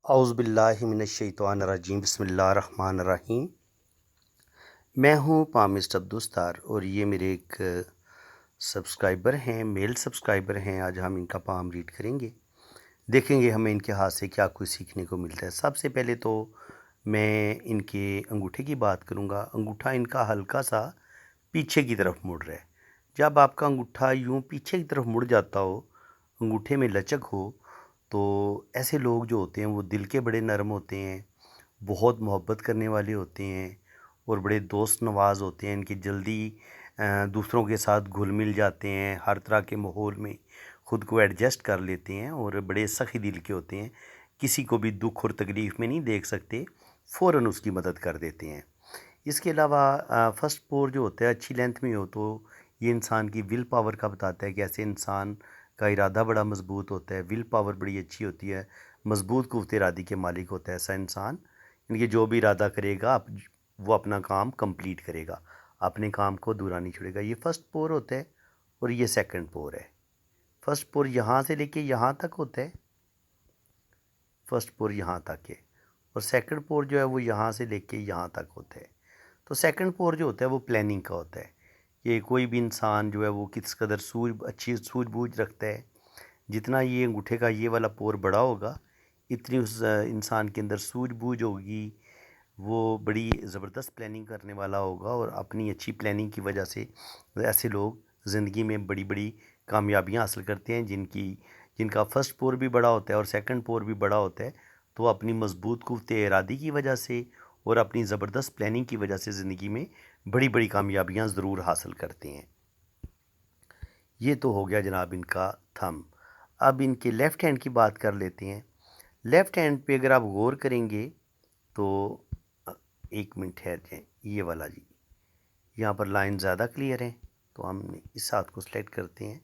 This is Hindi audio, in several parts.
औज़ुबिल्लाहिमिनश्शैतानिर्रजीम बिस्मिल्लाहिर्रहमानिर्रहीम। मैं हूँ पामिस्ट अब्दुस्तार और ये मेरे एक सब्सक्राइबर हैं, मेल सब्सक्राइबर हैं। आज हम इनका पाम रीड करेंगे, देखेंगे हमें इनके हाथ से क्या कुछ सीखने को मिलता है। सबसे पहले तो मैं इनके अंगूठे की बात करूँगा। अंगूठा इनका हल्का सा पीछे की तरफ मुड़ रहा है। जब आपका अंगूठा यूँ पीछे की तरफ मुड़ जाता हो, अंगूठे में लचक हो, तो ऐसे लोग जो होते हैं वो दिल के बड़े नरम होते हैं, बहुत मोहब्बत करने वाले होते हैं और बड़े दोस्त नवाज होते हैं। इनकी जल्दी दूसरों के साथ घुल मिल जाते हैं, हर तरह के माहौल में ख़ुद को एडजस्ट कर लेते हैं और बड़े सख़ी दिल के होते हैं। किसी को भी दुख और तकलीफ़ में नहीं देख सकते, फ़ौरन उसकी मदद कर देते हैं। इसके अलावा फर्स्ट पोर जो होता है अच्छी लेंथ में हो तो ये इंसान की विल पावर का बताता है कि ऐसे इंसान का इरादा बड़ा मजबूत होता है, विल पावर बड़ी अच्छी होती है, मजबूत क़ुव्वत इरादी के मालिक होता है ऐसा इंसान। इनके जो भी इरादा करेगा वो अपना काम कंप्लीट करेगा, अपने काम को अधूरा नहीं छोड़ेगा। ये फर्स्ट पोर होता है और ये सेकंड पोर है। फर्स्ट पोर यहाँ से लेके यहाँ तक होता है, फर्स्ट पोर यहाँ तक है और सेकंड पोर जो है वो यहाँ से लेके यहाँ तक होता है। तो सेकंड पोर जो होता है वो प्लानिंग का होता है कि कोई भी इंसान जो है वो किस कदर अच्छी सूझबूझ रखता है। जितना ये अंगूठे का ये वाला पोर बड़ा होगा, इतनी उस इंसान के अंदर सूझबूझ होगी, वो बड़ी ज़बरदस्त प्लानिंग करने वाला होगा और अपनी अच्छी प्लानिंग की वजह से ऐसे लोग ज़िंदगी में बड़ी बड़ी कामयाबियाँ हासिल करते हैं। जिनका फ़र्स्ट पोर भी बड़ा होता है और सेकंड पोर भी बड़ा होता है, तो अपनी मजबूत क़ुव्वत इरादी की वजह से और अपनी ज़बरदस्त प्लानिंग की वजह से ज़िंदगी में बड़ी बड़ी कामयाबियाँ ज़रूर हासिल करते हैं। ये तो हो गया जनाब इनका थंब। अब इनके लेफ़्ट हैंड की बात कर लेते हैं। लेफ़्ट हैंड पे अगर आप गौर करेंगे तो एक मिनट ठहर जाएँ, ये वाला जी, यहाँ पर लाइन ज़्यादा क्लियर है तो हम इस हाथ को सेलेक्ट करते हैं।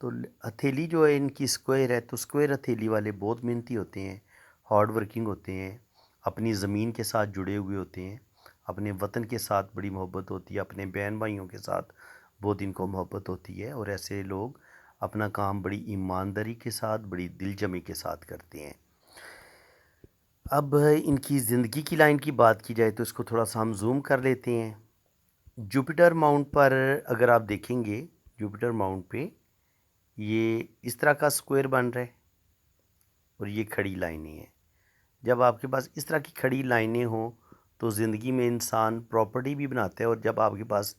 तो हथेली जो है इनकी स्क्वायर है, तो स्क्वायर हथेली वाले बहुत मेहनती होते हैं, हार्ड वर्किंग होते हैं, अपनी ज़मीन के साथ जुड़े हुए होते हैं, अपने वतन के साथ बड़ी मोहब्बत होती है, अपने बहन भाइयों के साथ बहुत इनको मोहब्बत होती है और ऐसे लोग अपना काम बड़ी ईमानदारी के साथ, बड़ी दिलजमी के साथ करते हैं। अब इनकी ज़िंदगी की लाइन की बात की जाए तो इसको थोड़ा सा हम जूम कर लेते हैं। जुपिटर माउंट पर अगर आप देखेंगे, जुपिटर माउंट पे ये इस तरह का स्क्वायर बन रहा है और ये खड़ी लाइनें हैं। जब आपके पास इस तरह की खड़ी लाइनें हों तो ज़िंदगी में इंसान प्रॉपर्टी भी बनाता है और जब आपके पास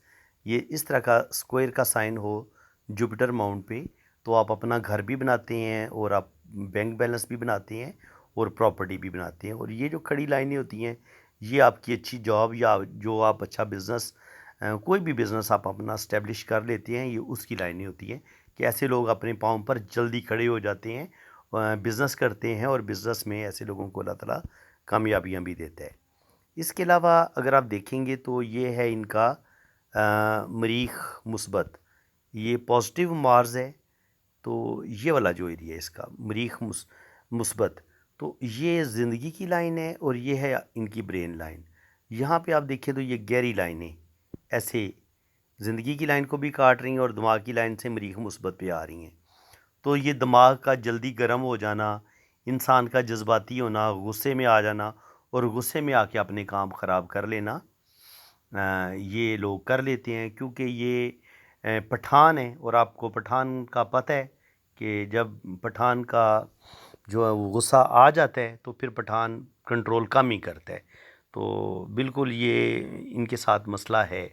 ये इस तरह का स्क्वायर का साइन हो जुपिटर माउंट पे, तो आप अपना घर भी बनाते हैं और आप बैंक बैलेंस भी बनाते हैं और प्रॉपर्टी भी बनाते हैं। और ये जो खड़ी लाइनें होती हैं, ये आपकी अच्छी जॉब या जो आप अच्छा बिज़नेस, कोई भी बिज़नेस आप अपना इस्टेब्लिश कर लेते हैं, ये उसकी लाइनें होती हैं कि ऐसे लोग अपने पाँव पर जल्दी खड़े हो जाते हैं, बिज़नेस करते हैं और बिज़नेस में ऐसे लोगों को अल्लाह ताला कामयाबियाँ भी देता है। इसके अलावा अगर आप देखेंगे तो ये है इनका मरीख़ मुस्बत, ये पॉजिटिव मार्स है। तो ये वाला जो एरिया है इसका मरीख़ मुस्बत, तो ये ज़िंदगी की लाइन है और ये है इनकी ब्रेन लाइन। यहाँ पे आप देखें तो ये गहरी लाइनें ऐसे ज़िंदगी की लाइन को भी काट रही हैं और दिमाग की लाइन से मरीख़ मुस्बत पे आ रही हैं। तो ये दिमाग का जल्दी गर्म हो जाना, इंसान का जज्बाती होना, गुस्से में आ जाना और गुस्से में आके अपने काम ख़राब कर लेना, ये लोग कर लेते हैं क्योंकि ये पठान है और आपको पठान का पता है कि जब पठान का जो है वो गुस्सा आ जाता है तो फिर पठान कंट्रोल कम ही करता है। तो बिल्कुल ये इनके साथ मसला है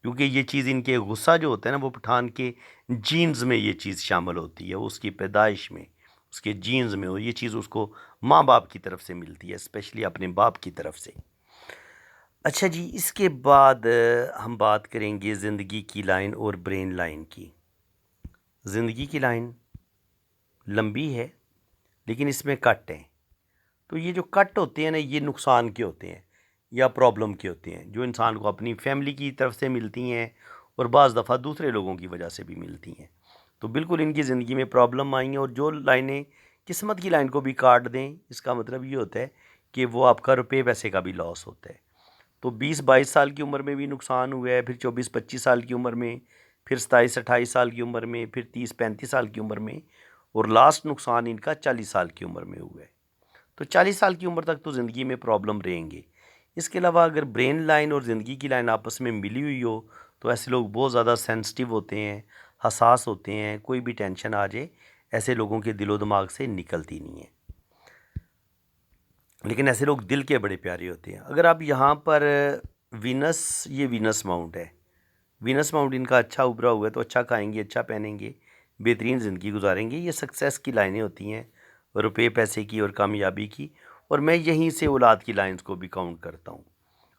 क्योंकि ये चीज़ इनके गुस्सा जो होता है ना, वो पठान के जीन्स में ये चीज़ शामिल होती है, उसकी पैदाइश में, उसके जीन्स में, और ये चीज़ उसको माँ बाप की तरफ से मिलती है, स्पेशली अपने बाप की तरफ से। अच्छा जी, इसके बाद हम बात करेंगे ज़िंदगी की लाइन और ब्रेन लाइन की। ज़िंदगी की लाइन लंबी है लेकिन इसमें कट हैं। तो ये जो कट होते हैं ना, ये नुकसान के होते हैं या प्रॉब्लम के होते हैं, जो इंसान को अपनी फैमिली की तरफ से मिलती हैं और बाज़ दफ़ा दूसरे लोगों की वजह से भी मिलती हैं। तो बिल्कुल इनकी ज़िंदगी में प्रॉब्लम आई हैं और जो लाइनें किस्मत की लाइन को भी काट दें, इसका मतलब ये होता है कि वो आपका रुपये पैसे का भी लॉस होता है। तो 20-22 साल की उम्र में भी नुकसान हुआ है, फिर 24-25 साल की उम्र में, फिर 27-28 साल की उम्र में, फिर 30-35 साल की उम्र में और लास्ट नुकसान इनका 40 साल की उम्र में हुआ है। तो 40 साल की उम्र तक तो ज़िंदगी में प्रॉब्लम रहेंगे। इसके अलावा अगर ब्रेन लाइन और ज़िंदगी की लाइन आपस में मिली हुई हो तो ऐसे लोग बहुत ज़्यादा सेंसिटिव होते हैं, हसास होते हैं, कोई भी टेंशन आ जाए ऐसे लोगों के दिलो दिमाग से निकलती नहीं है। लेकिन ऐसे लोग दिल के बड़े प्यारे होते हैं। अगर आप यहाँ पर वीनस, ये वीनस माउंट है, वीनस माउंट इनका अच्छा उभरा हुआ है तो अच्छा खाएंगे, अच्छा पहनेंगे, बेहतरीन ज़िंदगी गुजारेंगे। ये सक्सेस की लाइनें होती हैं, रुपये पैसे की और कामयाबी की। और मैं यहीं से औलाद की लाइंस को भी काउंट करता हूँ।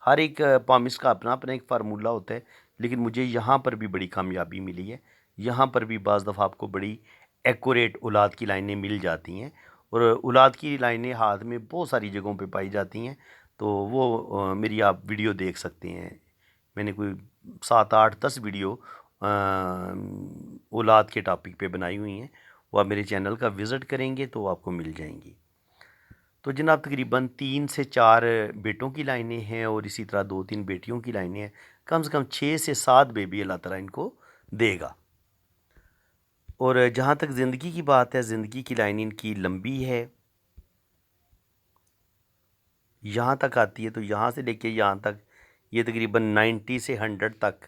हर एक पामिस्ट का अपना अपना एक फार्मूला होता है, लेकिन मुझे यहाँ पर भी बड़ी कामयाबी मिली है। यहाँ पर भी बाज़ दफ़ा आपको बड़ी एक्यूरेट औलाद की लाइनें मिल जाती हैं। और औलाद की लाइनें हाथ में बहुत सारी जगहों पे पाई जाती हैं। तो वो मेरी आप वीडियो देख सकते हैं। मैंने कोई 7 8 10 वीडियो औलाद के टॉपिक पे बनाई हुई हैं। वो आप मेरे चैनल का विज़िट करेंगे तो आपको मिल जाएंगी। तो जनाब तकरीबन 3 से 4 बेटों की लाइनें हैं और इसी तरह 2-3 बेटियों की लाइनें हैं। कम से कम 6 से 7 बेबी अल्लाह ताला इनको देगा। और जहाँ तक ज़िंदगी की बात है, ज़िंदगी की लाइन इनकी लंबी है, यहाँ तक आती है। तो यहाँ से लेके यहाँ तक ये तकरीबन 90 से 100 तक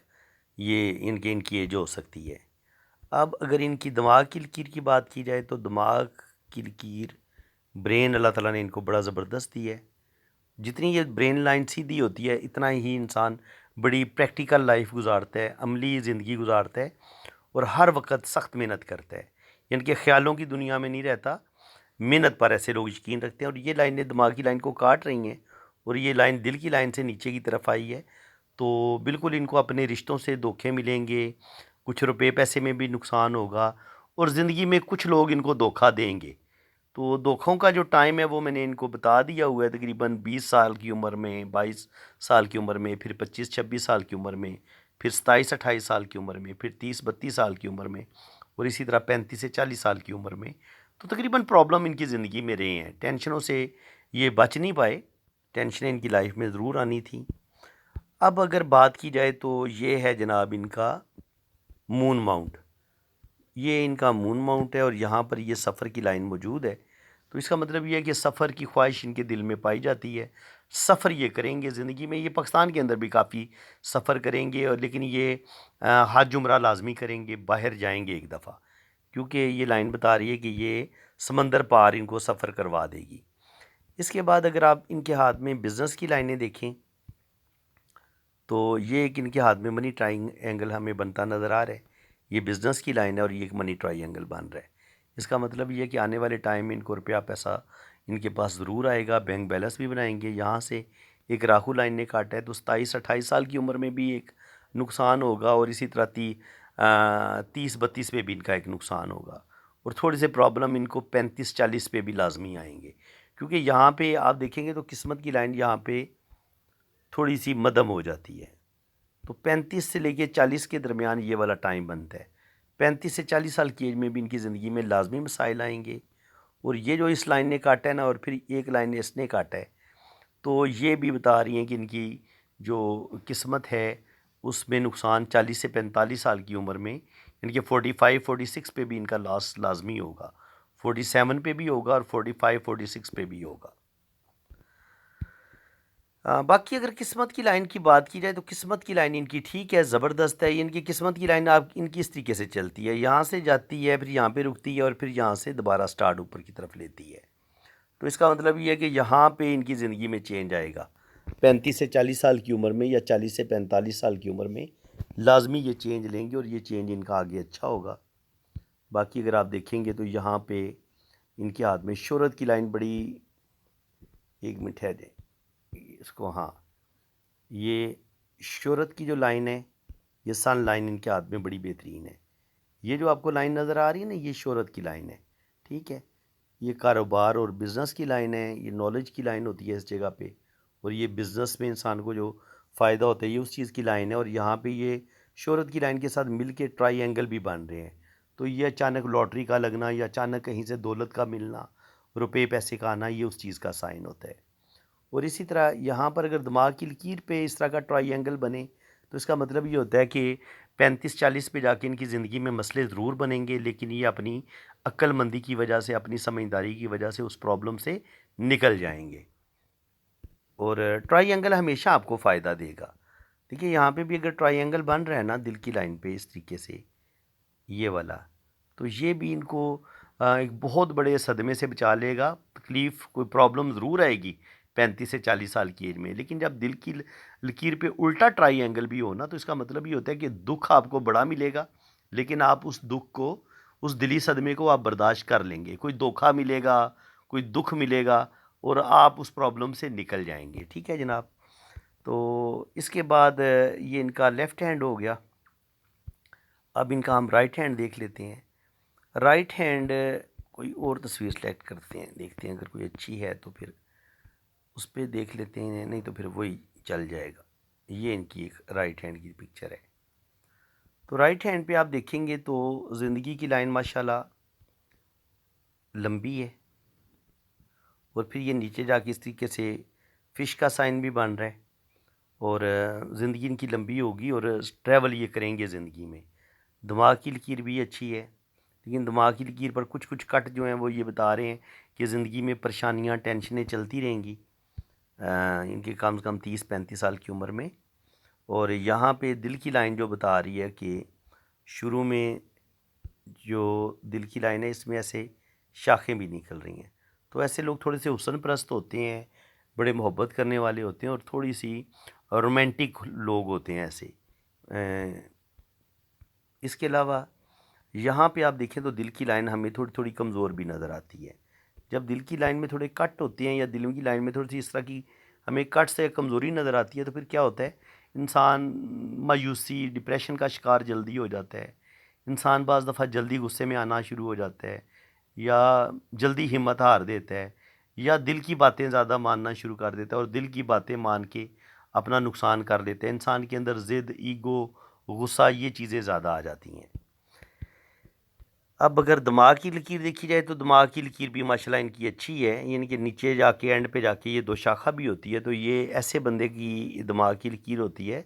ये इनकी एज हो सकती है। अब अगर इनकी दिमाग की लकीर की बात की जाए तो दिमाग की लकीर, ब्रेन अल्लाह ताला ने इनको बड़ा ज़बरदस्त दी है। जितनी ये ब्रेन लाइन सीधी होती है इतना ही इंसान बड़ी प्रैक्टिकल लाइफ गुजारता है, अमली ज़िंदगी गुजारता है और हर वक्त सख्त मेहनत करता है। यानी कि ख्यालों की दुनिया में नहीं रहता, मेहनत पर ऐसे लोग यकीन रखते हैं। और ये लाइनें दिमाग की लाइन को काट रही हैं और ये लाइन दिल की लाइन से नीचे की तरफ आई है। तो बिल्कुल इनको अपने रिश्तों से धोखे मिलेंगे, कुछ रुपए पैसे में भी नुकसान होगा और ज़िंदगी में कुछ लोग इनको धोखा देंगे। तो धोखों का जो टाइम है वो मैंने इनको बता दिया हुआ है। तकरीबन 20 साल की उम्र में, 22 साल की उम्र में, फिर 25-26 साल की उम्र में, फिर 27-28 साल की उम्र में, फिर 30-32 साल की उम्र में और इसी तरह 35 से 40 साल की उम्र में। तो तकरीबन प्रॉब्लम इनकी ज़िंदगी में रहे हैं। टेंशनों से ये बच नहीं पाए, टेंशनें इनकी लाइफ में ज़रूर आनी थी। अब अगर बात की जाए तो ये है जनाब इनका मून माउंट। ये इनका मून माउंट है और यहाँ पर ये सफ़र की लाइन मौजूद है। तो इसका मतलब ये है कि सफ़र की ख्वाहिश इनके दिल में पाई जाती है। सफ़र ये करेंगे ज़िंदगी में, ये पाकिस्तान के अंदर भी काफ़ी सफ़र करेंगे और लेकिन ये हज उम्रा लाजमी करेंगे, बाहर जाएंगे एक दफ़ा, क्योंकि ये लाइन बता रही है कि ये समंदर पार इनको सफ़र करवा देगी। इसके बाद अगर आप इनके हाथ में बिज़नेस की लाइनें देखें तो ये एक इनके हाथ में मनी ट्रायंगल हमें बनता नज़र आ रहा है। ये बिज़नेस की लाइन है और ये एक मनी ट्रायंगल बन रहा है। इसका मतलब ये है कि आने वाले टाइम में इनको रुपया पैसा इनके पास ज़रूर आएगा, बैंक बैलेंस भी बनाएंगे। यहाँ से एक राहु लाइन ने काटा है तो 27-28 साल की उम्र में भी एक नुकसान होगा और इसी तरह 30-32 पे भी इनका एक नुकसान होगा और थोड़ी से प्रॉब्लम इनको 35-40 पे भी लाजमी आएंगे। क्योंकि यहाँ पे आप देखेंगे तो किस्मत की लाइन यहाँ पे थोड़ी सी मध्यम हो जाती है। तो 35 से लेके 40 के दरमियान ये वाला टाइम बनता है। 35 से 40 साल की एज में भी इनकी ज़िंदगी में लाजमी मसाइल आएंगे। और ये जो इस लाइन ने काटा है ना और फिर एक लाइन ने इसने काटा है, तो ये भी बता रही हैं कि इनकी जो किस्मत है उसमें नुकसान 40 से 45 साल की उम्र में, इनके 45-46 पे भी इनका लॉस लाजमी होगा, 47 पे भी होगा और 45-46 पे भी होगा। बाकी अगर किस्मत की लाइन की बात की जाए तो किस्मत की लाइन इनकी ठीक है, ज़बरदस्त है। इनकी किस्मत की लाइन आप इनकी इस तरीके से चलती है, यहाँ से जाती है, फिर यहाँ पे रुकती है और फिर यहाँ से दोबारा स्टार्ट ऊपर की तरफ लेती है। तो इसका मतलब ये है कि यहाँ पे इनकी ज़िंदगी में चेंज आएगा 35 से 40 साल की उम्र में या 40 से 45 साल की उम्र में लाजमी ये चेंज लेंगे और ये चेंज इनका आगे अच्छा होगा। बाकी अगर आप देखेंगे तो यहाँ पे इनके हाथ में शोहरत की लाइन बड़ी, एक मिनट है दे इसको, हाँ, ये शोहरत की जो लाइन है, ये सन लाइन इनके हाथ में बड़ी बेहतरीन है। ये जो आपको लाइन नज़र आ रही है ना, ये शोहरत की लाइन है, ठीक है। ये कारोबार और बिज़नेस की लाइन है, ये नॉलेज की लाइन होती है इस जगह पे। और ये बिज़नेस में इंसान को जो फ़ायदा होता है ये उस चीज़ की लाइन है। और यहाँ पे ये शोहरत की लाइन के साथ मिल के ट्राईएंगल भी बन रहे हैं। तो ये अचानक लॉटरी का लगना या अचानक कहीं से दौलत का मिलना, रुपये पैसे का आना, ये उस चीज़ का साइन होता है। और इसी तरह यहाँ पर अगर दिमाग की लकीर पे इस तरह का ट्राईएंगल बने तो इसका मतलब ये होता है कि 35-40 पे जाके इनकी ज़िंदगी में मसले ज़रूर बनेंगे, लेकिन ये अपनी अक्लमंदी की वजह से, अपनी समझदारी की वजह से उस प्रॉब्लम से निकल जाएंगे। और ट्रायंगल हमेशा आपको फ़ायदा देगा। देखिए यहाँ पे भी अगर ट्रायंगल बन रहा है ना दिल की लाइन पे इस तरीके से, ये वाला, तो ये भी इनको एक बहुत बड़े सदमे से बचा लेगा। तकलीफ़ कोई प्रॉब्लम ज़रूर आएगी 35 से 40 साल की एज में, लेकिन जब दिल की लकीर पे उल्टा ट्रायंगल भी हो ना, तो इसका मतलब ये होता है कि दुख आपको बड़ा मिलेगा, लेकिन आप उस दुख को, उस दिली सदमे को आप बर्दाश्त कर लेंगे। कोई धोखा मिलेगा, कोई दुख मिलेगा, और आप उस प्रॉब्लम से निकल जाएंगे। ठीक है जनाब। तो इसके बाद ये इनका लेफ़्ट हैंड हो गया। अब इनका हम राइट हैंड देख लेते हैं। राइट हैंड कोई और तस्वीर सेलेक्ट करते हैं, देखते हैं अगर कोई अच्छी है तो फिर उस पर देख लेते हैं, नहीं तो फिर वही चल जाएगा। ये इनकी एक राइट हैंड की पिक्चर है। तो राइट हैंड पे आप देखेंगे तो ज़िंदगी की लाइन माशाल्लाह लंबी है, और फिर ये नीचे जाके इस तरीके से फ़िश का साइन भी बन रहा है, और ज़िंदगी इनकी लंबी होगी और ट्रैवल ये करेंगे ज़िंदगी में। दिमाग की लकीर भी अच्छी है, लेकिन दिमाग की लकीर पर कुछ कुछ कट जो हैं वो ये बता रहे हैं कि ज़िंदगी में परेशानियां, टेंशनें चलती रहेंगी इनके कम से कम 30-35 साल की उम्र में। और यहाँ पे दिल की लाइन जो बता रही है कि शुरू में जो दिल की लाइन है इसमें ऐसे शाखें भी निकल रही हैं। तो ऐसे लोग थोड़े से हुस्न परस्त होते हैं, बड़े मोहब्बत करने वाले होते हैं, और थोड़ी सी रोमांटिक लोग होते हैं ऐसे। इसके अलावा यहाँ पे आप देखें तो दिल की लाइन हमें थोड़ी थोड़ी कमज़ोर भी नज़र आती है। जब दिल की लाइन में थोड़े कट होते हैं, या दिल की लाइन में थोड़ी सी इस तरह की हमें कट से कमज़ोरी नज़र आती है, तो फिर क्या होता है, इंसान मायूसी, डिप्रेशन का शिकार जल्दी हो जाता है। इंसान बाज़ दफ़ा जल्दी गुस्से में आना शुरू हो जाता है, या जल्दी हिम्मत हार देता है, या दिल की बातें ज़्यादा मानना शुरू कर देता है, और दिल की बातें मान के अपना नुकसान कर देते हैं। इंसान के अंदर ज़िद, ईगो, गुस्सा, ये चीज़ें ज़्यादा आ जाती हैं। अब अगर दिमाग की लकीर देखी जाए तो दिमाग की लकीर भी माशाल्लाह इनकी अच्छी है, यानी कि नीचे जाके एंड पे जाके ये 2 शाखा भी होती है। तो ये ऐसे बंदे की दिमाग की लकीर होती है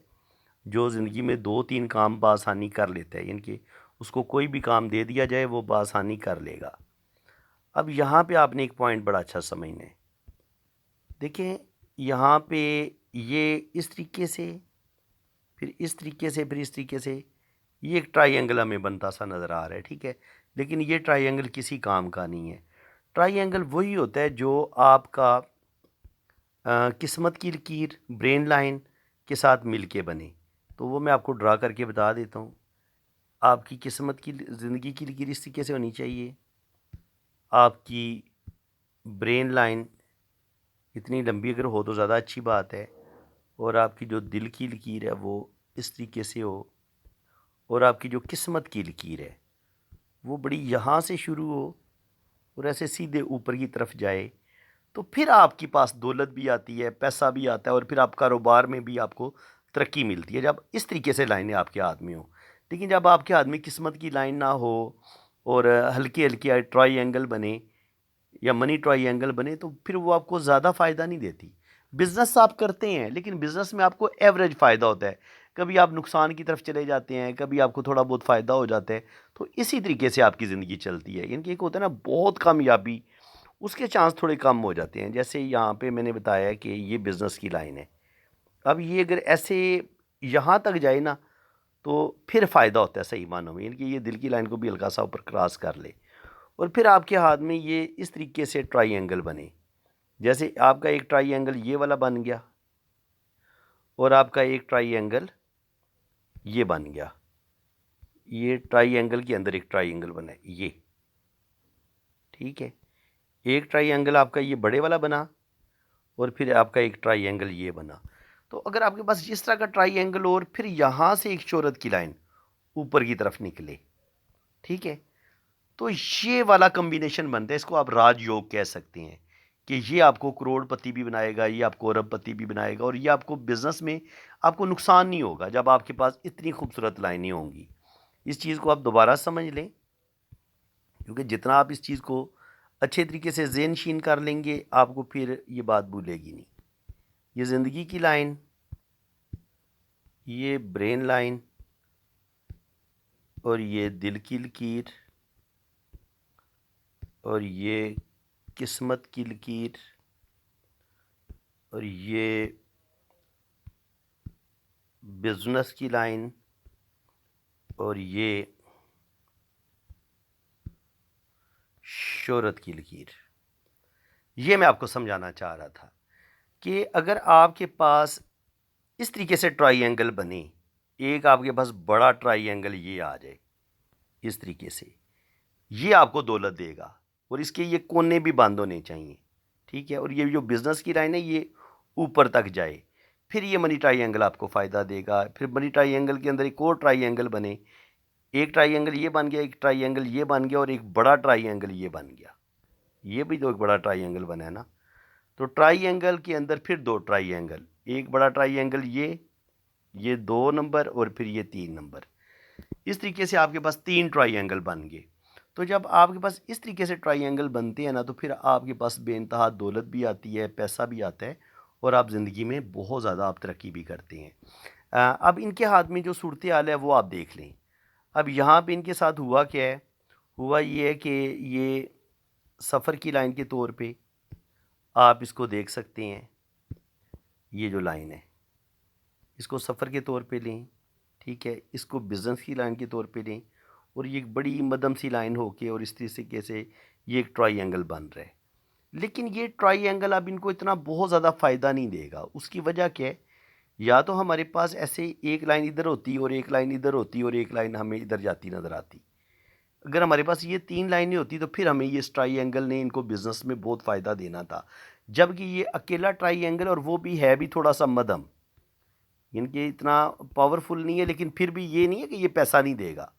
जो ज़िंदगी में 2-3 काम बआसानी कर लेता है, यानी कि उसको कोई भी काम दे दिया जाए वो बआसानी कर लेगा। अब यहाँ पे आपने एक पॉइंट बड़ा अच्छा समझना है। देखें यहाँ पे ये इस तरीके से, फिर इस तरीके से, फिर इस तरीके से, ये एक ट्रायंगल हमें बनता सा नज़र आ रहा है। ठीक है, लेकिन ये ट्रायंगल किसी काम का नहीं है। ट्रायंगल वही होता है जो आपका किस्मत की लकीर, ब्रेन लाइन के साथ मिल के बने। तो वो मैं आपको ड्रा करके बता देता हूँ। आपकी किस्मत की ज़िंदगी की लकीर इस तरीके से होनी चाहिए। आपकी ब्रेन लाइन इतनी लंबी अगर हो तो ज़्यादा अच्छी बात है, और आपकी जो दिल की लकीर है वो इस तरीके से हो, और आपकी जो किस्मत की लकीर है वो बड़ी यहाँ से शुरू हो और ऐसे सीधे ऊपर की तरफ जाए। तो फिर आपके पास दौलत भी आती है, पैसा भी आता है, और फिर आप कारोबार में भी आपको तरक्की मिलती है जब इस तरीके से लाइनें आपके हाथ में हो। लेकिन जब आपके हाथ में किस्मत की लाइन ना हो, और हल्के हल्के ट्राई बने या मनी ट्रायंगल बने, तो फिर वो आपको ज़्यादा फ़ायदा नहीं देती। बिज़नेस आप करते हैं, लेकिन बिज़नेस में आपको एवरेज फ़ायदा होता है। कभी आप नुकसान की तरफ चले जाते हैं, कभी आपको थोड़ा बहुत फ़ायदा हो जाता है। तो इसी तरीके से आपकी ज़िंदगी चलती है। यानी कि एक होता है ना बहुत कामयाबी, उसके चांस थोड़े कम हो जाते हैं। जैसे यहाँ पे मैंने बताया कि ये बिज़नेस की लाइन है। अब ये अगर ऐसे यहाँ तक जाए ना, तो फिर फ़ायदा होता है सही मानों में। यानी कि ये दिल की लाइन को भी हल्का सा ऊपर क्रॉस कर ले, और फिर आपके हाथ में ये इस तरीके से ट्रायंगल बने। जैसे आपका एक ट्रायंगल ये वाला बन गया, और आपका एक ट्रायंगल ये बन गया। ये ट्रायंगल के अंदर एक ट्रायंगल बना है ये। ठीक है, एक ट्रायंगल आपका ये बड़े वाला बना, और फिर आपका एक ट्रायंगल ये बना। तो अगर आपके पास जिस तरह का ट्रायंगल और फिर यहाँ से एक शोहरत की लाइन ऊपर की तरफ निकले, ठीक है, तो ये वाला कॉम्बिनेशन बनता है। इसको आप राजयोग कह सकते हैं कि ये आपको करोड़पति भी बनाएगा, ये आपको अरबपति भी बनाएगा, और ये आपको बिजनेस में आपको नुकसान नहीं होगा जब आपके पास इतनी खूबसूरत लाइनें होंगी। इस चीज़ को आप दोबारा समझ लें, क्योंकि जितना आप इस चीज़ को अच्छे तरीके से ज़हनशीन कर लेंगे, आपको फिर ये बात भूलेगी नहीं। ये ज़िंदगी की लाइन, ये ब्रेन लाइन, और ये दिल की लकीर, और ये किस्मत की लकीर, और ये बिजनेस की लाइन, और ये शोहरत की लकीर। ये मैं आपको समझाना चाह रहा था कि अगर आपके पास इस तरीके से ट्राइंगल बने, एक आपके पास बड़ा ट्राइंगल ये आ जाए इस तरीके से, ये आपको दौलत देगा, और इसके ये कोने भी बंद होने चाहिए, ठीक है। और ये जो बिज़नेस की लाइन है ये ऊपर तक जाए, फिर ये मनी ट्राइंगल आपको फ़ायदा देगा। फिर मनी ट्राइंगल के अंदर एक और ट्राइंगल बने, एक ट्राइंगल ये बन गया, एक ट्राइंगल ये बन गया, और एक बड़ा ट्राइंगल ये बन गया। ये भी तो एक बड़ा ट्राइंगल बना है ना। तो ट्राइंगल के अंदर फिर दो ट्राइंगल, एक बड़ा ट्राइंगल ये 2 नंबर, और फिर ये 3 नंबर। इस तरीके से आपके पास 3 ट्राइंगल बन गए। तो जब आपके पास इस तरीके से ट्राइंगल बनते हैं ना, तो फिर आपके पास बेइंतहा दौलत भी आती है, पैसा भी आता है, और आप ज़िंदगी में बहुत ज़्यादा आप तरक्की भी करते हैं। अब इनके हाथ में जो सूरत हाल है वो आप देख लें। अब यहाँ पे इनके साथ हुआ क्या है, हुआ ये है कि ये सफ़र की लाइन के तौर पे आप इसको देख सकते हैं। ये जो लाइन है इसको सफ़र के तौर पे लें, ठीक है। इसको बिज़नेस की लाइन के तौर पे लें, और ये एक बड़ी मध्यम सी लाइन होके और इस तरीके से ये एक ट्राइंगल बन रहा है। लेकिन ये ट्राइंगल अब इनको इतना बहुत ज़्यादा फ़ायदा नहीं देगा। उसकी वजह क्या है, या तो हमारे पास ऐसे एक लाइन इधर होती और एक लाइन इधर होती और एक लाइन हमें इधर जाती नज़र आती। अगर हमारे पास ये 3 लाइनें होती तो फिर हमें ये इस ट्राइंगल ने इनको बिज़नेस में बहुत फ़ायदा देना था। जबकि ये अकेला ट्राइंगल, और वो भी है भी थोड़ा सा मध्यम, इनके इतना पावरफुल नहीं है, लेकिन फिर भी ये नहीं है कि ये पैसा नहीं देगा।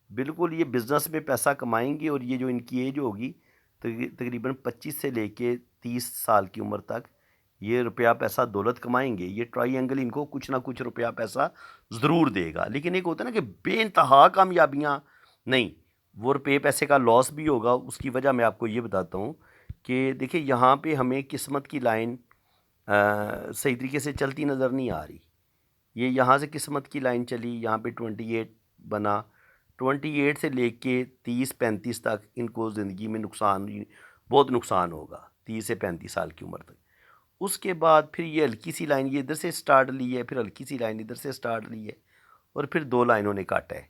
बिल्कुल ये बिज़नेस में पैसा कमाएंगे, और ये जो इनकी एज होगी तकरीबन 25 से लेके 30 साल की उम्र तक ये रुपया पैसा दौलत कमाएंगे। ये ट्राइंगल इनको कुछ ना कुछ रुपया पैसा ज़रूर देगा। लेकिन एक होता है ना कि बेइंतहा कामयाबियाँ नहीं, वो रुपये पैसे का लॉस भी होगा। उसकी वजह मैं आपको ये बताता हूँ कि देखिए यहाँ पे हमें किस्मत की लाइन सही तरीके से चलती नज़र नहीं आ रही। ये यहाँ से किस्मत की लाइन चली, यहाँ पे 28 बना, 28 से लेके 30-35 तक इनको ज़िंदगी में नुकसान, बहुत नुकसान होगा 30 से 35 साल की उम्र तक। उसके बाद फिर ये हल्की सी लाइन ये इधर से स्टार्ट ली है, फिर हल्की सी लाइन इधर से स्टार्ट ली है, और फिर 2 लाइनों ने काटा है।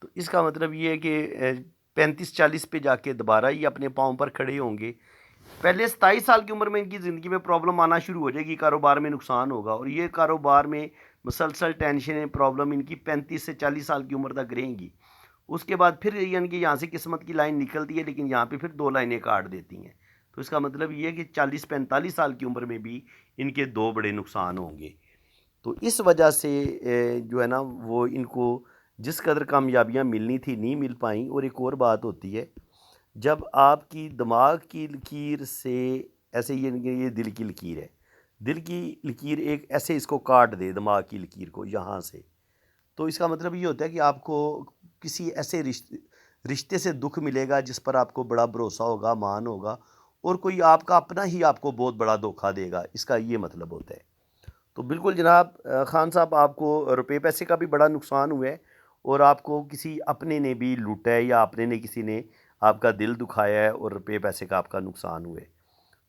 तो इसका मतलब ये है कि 35-40 पे जाके दोबारा ये अपने पाँव पर खड़े होंगे। पहले 27 साल की उम्र में इनकी ज़िंदगी में प्रॉब्लम आना शुरू हो जाएगी, कारोबार में नुकसान होगा, और ये कारोबार में मुसलसल टेंशन प्रॉब्लम इनकी 35 से 40 साल की उम्र तक रहेंगी। उसके बाद फिर इनकी यहाँ से किस्मत की लाइन निकलती है, लेकिन यहाँ पे फिर 2 लाइनें काट देती हैं। तो इसका मतलब ये है कि 40-45 साल की उम्र में भी इनके 2 बड़े नुकसान होंगे। तो इस वजह से जो है ना वो इनको जिस कदर कामयाबियाँ मिलनी थी नहीं मिल पाई। और एक और बात होती है, जब आपकी दिमाग की लकीर से ऐसे ये दिल की लकीर है, दिल की लकीर एक ऐसे इसको काट दे दिमाग की लकीर को यहाँ से, तो इसका मतलब ये होता है कि आपको किसी ऐसे रिश्ते से दुख मिलेगा जिस पर आपको बड़ा भरोसा होगा, मान होगा, और कोई आपका अपना ही आपको बहुत बड़ा धोखा देगा। इसका ये मतलब होता है। तो बिल्कुल जनाब ख़ान साहब, आपको रुपए पैसे का भी बड़ा नुकसान हुआ है, और आपको किसी अपने ने भी लूटा है, या अपने ने किसी ने आपका दिल दुखाया है, और रुपये पैसे का आपका नुकसान हुआ है।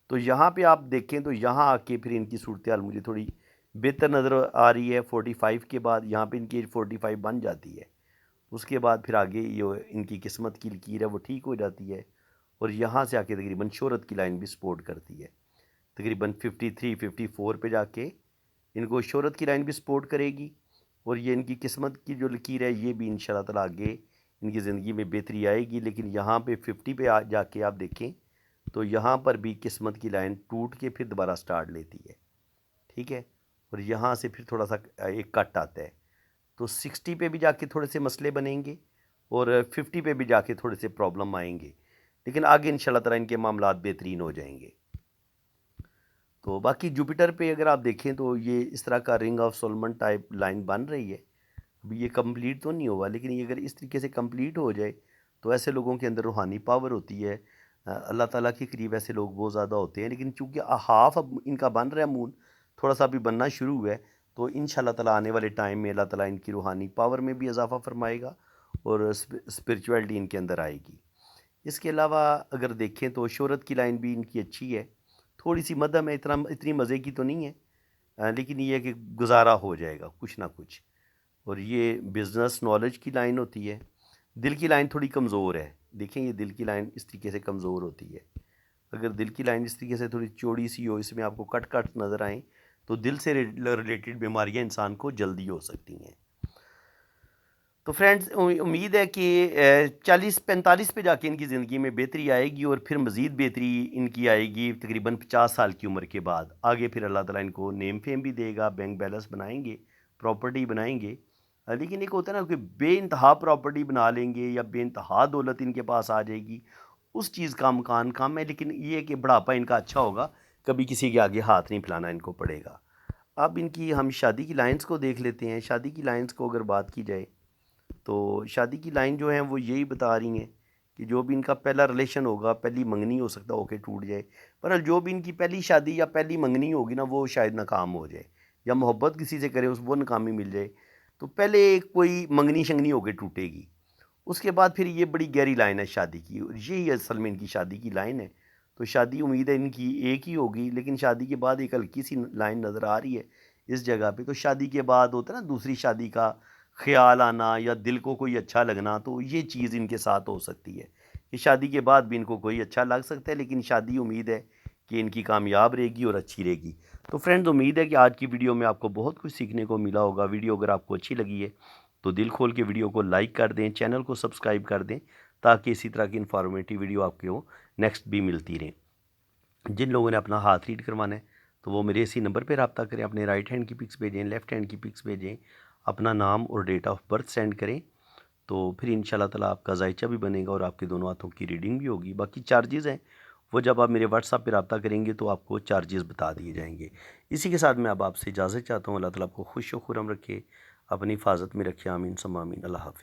तो यहाँ पे आप देखें तो यहाँ आके फिर इनकी सूरत हाल मुझे थोड़ी बेहतर नज़र आ रही है। 45 के बाद यहाँ पे इनकी एज 45 बन जाती है। उसके बाद फिर आगे ये इनकी किस्मत की लकीर है वो ठीक हो जाती है, और यहाँ से आके तकरीबन शोहरत की लाइन भी सपोर्ट करती है। तकरीबन 53-54 पे जाके इनको शोहरत की लाइन भी सपोर्ट करेगी, और ये इनकी किस्मत की जो लकीर है ये भी इंशाल्लाह ताला आगे इनकी ज़िंदगी में बेहतरी आएगी। लेकिन यहाँ पे 50 पे जाके आप देखें तो यहाँ पर भी किस्मत की लाइन टूट के फिर दोबारा स्टार्ट लेती है, ठीक है। और यहाँ से फिर थोड़ा सा एक कट आता है। तो 60 पे भी जाके थोड़े से मसले बनेंगे, और 50 पे भी जाके थोड़े से प्रॉब्लम आएंगे, लेकिन आगे इंशाल्लाह ताला इनके मामलात बेहतरीन हो जाएंगे। तो बाकी जुपिटर पे अगर आप देखें तो ये इस तरह का ring of Solomon type line बन रही है। अभी ये कंप्लीट तो नहीं हुआ, लेकिन ये अगर इस तरीके से कंप्लीट हो जाए तो ऐसे लोगों के अंदर रूहानी पावर होती है। अल्लाह ताला के करीब ऐसे लोग बहुत ज़्यादा होते हैं। लेकिन चूँकि हाफ अब इनका बन रहा है मून, थोड़ा सा अभी बनना शुरू हुआ है, तो इंशाल्लाह ताला आने वाले टाइम में अल्लाह ताला इनकी रूहानी पावर में भी इजाफ़ा फरमाएगा, और स्पिरिचुअलिटी इनके अंदर आएगी। इसके अलावा अगर देखें तो शोहरत की लाइन भी इनकी अच्छी है, थोड़ी सी मध्यम है, इतनी मज़े की तो नहीं है, लेकिन ये है कि गुजारा हो जाएगा कुछ ना कुछ। और ये बिज़नेस नॉलेज की लाइन होती है। दिल की लाइन थोड़ी कमज़ोर है, देखें ये दिल की लाइन इस तरीके से कमज़ोर होती है। अगर दिल की लाइन इस तरीके से थोड़ी चौड़ी सी हो, इसमें आपको कट कट नज़र आए, तो दिल से रिलेटेड बीमारियां इंसान को जल्दी हो सकती हैं। तो फ्रेंड्स, उम्मीद है कि 40-45 पे जाके इनकी ज़िंदगी में बेहतरी आएगी और फिर मज़ीद बेहतरी इनकी आएगी तकरीबन 50 साल की उम्र के बाद। आगे फिर अल्लाह ताला इनको नेम फेम भी देगा, बैंक बैलेंस बनाएंगे, प्रॉपर्टी बनाएंगे। लेकिन एक होता है ना कि बेइंतहा प्रॉपर्टी बना लेंगे या बेइंतहा दौलत इनके पास आ जाएगी, उस चीज़ का मकान कम है। लेकिन ये है कि बुढ़ापा इनका अच्छा होगा, कभी किसी के आगे हाथ नहीं फैलाना इनको पड़ेगा। अब इनकी हम शादी की लाइन्स को देख लेते हैं। शादी की लाइन्स को अगर बात की जाए तो शादी की लाइन जो है वो यही बता रही हैं कि जो भी इनका पहला रिलेशन होगा, पहली मंगनी हो सकता है होके टूट जाए, पर जो भी इनकी पहली शादी या पहली मंगनी होगी ना, वो शायद नाकाम हो जाए, या मोहब्बत किसी से करे उस वो नाकामी मिल जाए। तो पहले एक कोई मंगनी शंगनी होके टूटेगी, उसके बाद फिर ये बड़ी गहरी लाइन है शादी की, और यही असल में इनकी शादी की लाइन है। तो शादी उम्मीद है इनकी एक ही होगी, लेकिन शादी के बाद एक हल्की सी लाइन नज़र आ रही है इस जगह पे। तो शादी के बाद होता है ना दूसरी शादी का ख्याल आना या दिल को कोई अच्छा लगना, तो ये चीज़ इनके साथ हो सकती है कि शादी के बाद भी इनको कोई अच्छा लग सकता है, लेकिन शादी उम्मीद है कि इनकी कामयाब रहेगी और अच्छी रहेगी। तो फ्रेंड्स, उम्मीद है कि आज की वीडियो में आपको बहुत कुछ सीखने को मिला होगा। वीडियो अगर आपको अच्छी लगी है तो दिल खोल के वीडियो को लाइक कर दें, चैनल को सब्सक्राइब कर दें, ताकि इसी तरह की इन्फॉर्मेटिव वीडियो आपको नेक्स्ट भी मिलती रहे। जिन लोगों ने अपना हाथ रीड करवाना है तो वो मेरे इसी नंबर पर रब्ता करें, अपने राइट हैंड की पिक्स भेजें, लेफ़्ट हैंड की पिक्स भेजें, अपना नाम और डेट ऑफ बर्थ सेंड करें। तो फिर इंशाल्लाह ताला आपका जायचा भी बनेगा और आपके दोनों हाथों की रीडिंग भी होगी। बाकी चार्जेज़ हैं वो जब आप मेरे व्हाट्सएप पे रब्ता करेंगे तो आपको चार्जेज़ बता दिए जाएंगे। इसी के साथ मैं अब आपसे इजाज़त चाहता हूँ। अल्लाह ताला आपको खुश व खुर्रम रखे, अपनी हिफाजत में रखे। आमीन सुम्मा आमीन। अल्लाह हाफ़िज़।